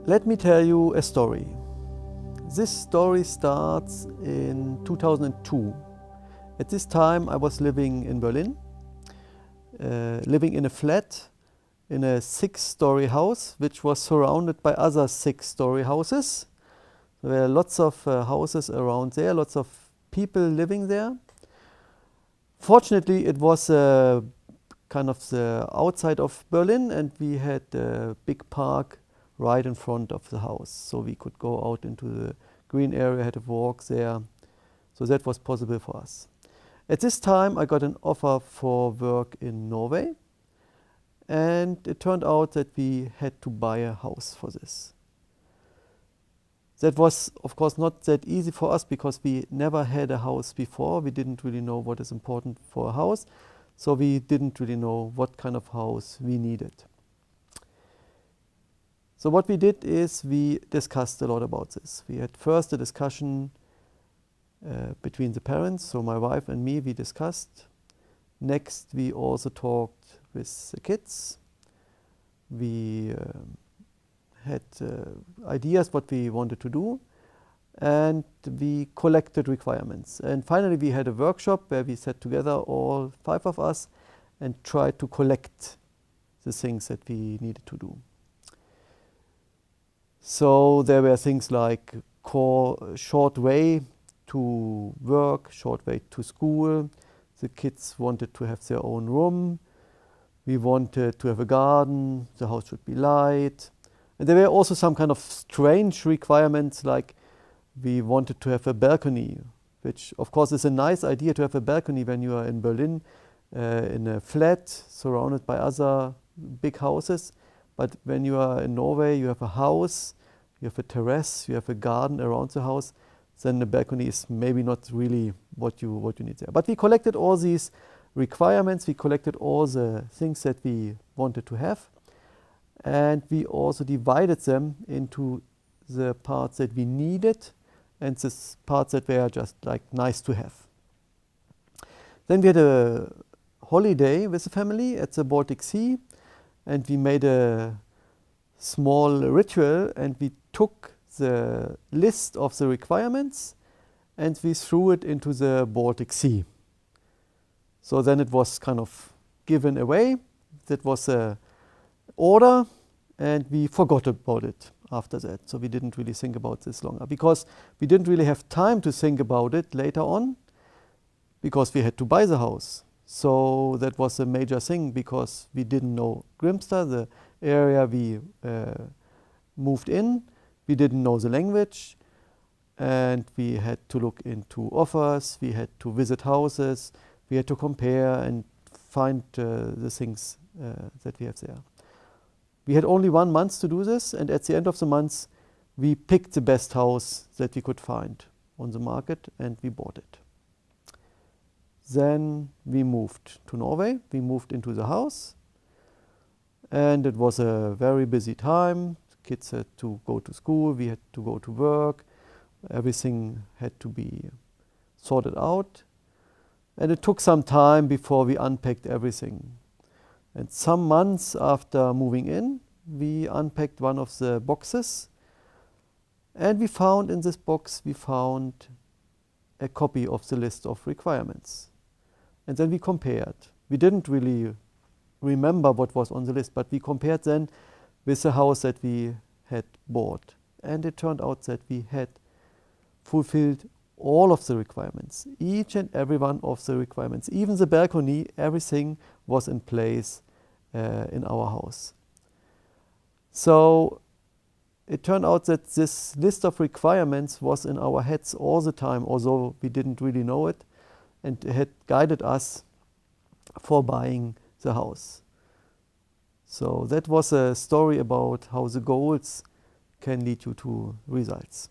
Let me tell you a story. This story starts in 2002. At this time I was living in Berlin, living in a flat in a 6-story house which was surrounded by other 6-story houses. There were lots of houses around there, lots of people living there. Fortunately, it was kind of the outside of Berlin, and we had a big park right in front of the house. So we could go out into the green area, had a walk there. So that was possible for us. At this time, I got an offer for work in Norway. And it turned out that we had to buy a house for this. That was, of course, not that easy for us because we never had a house before. We didn't really know what is important for a house. So we didn't really know what kind of house we needed. So what we did is we discussed a lot about this. We had first a discussion between the parents, so my wife and me, we discussed. Next, we also talked with the kids. We had ideas what we wanted to do, and we collected requirements. And finally, we had a workshop where we sat together, all 5 of us, and tried to collect the things that we needed to do. So there were things like short way to work, short way to school. The kids wanted to have their own room. We wanted to have a garden. The house should be light. And there were also some kind of strange requirements, like we wanted to have a balcony, which of course is a nice idea to have a balcony when you are in Berlin, in a flat surrounded by other big houses. But when you are in Norway, you have a house, you have a terrace, you have a garden around the house, then the balcony is maybe not really what you need there. But we collected all these requirements, we collected all the things that we wanted to have, and we also divided them into the parts that we needed and the parts that were just like nice to have. Then we had a holiday with the family at the Baltic Sea, and we made a small ritual, and we took the list of the requirements and we threw it into the Baltic Sea. So then it was kind of given away. That was an order, and we forgot about it after that. So we didn't really think about this longer because we didn't really have time to think about it later on because we had to buy the house. So that was a major thing because we didn't know Grimstad, the area we moved in. We didn't know the language, and we had to look into offers, we had to visit houses, we had to compare and find the things that we have there. We had only 1 month to do this, and at the end of the month, we picked the best house that we could find on the market, and we bought it. Then we moved to Norway, we moved into the house, and it was a very busy time. Kids had to go to school, we had to go to work, everything had to be sorted out. And it took some time before we unpacked everything. And some months after moving in, we unpacked one of the boxes, and we found in this box, we found a copy of the list of requirements. And then we compared. We didn't really remember what was on the list, but we compared then with the house that we had bought. And it turned out that we had fulfilled all of the requirements, each and every one of the requirements. Even the balcony, everything was in place in our house. So it turned out that this list of requirements was in our heads all the time, although we didn't really know it, and it had guided us for buying the house. So that was a story about how the goals can lead you to results.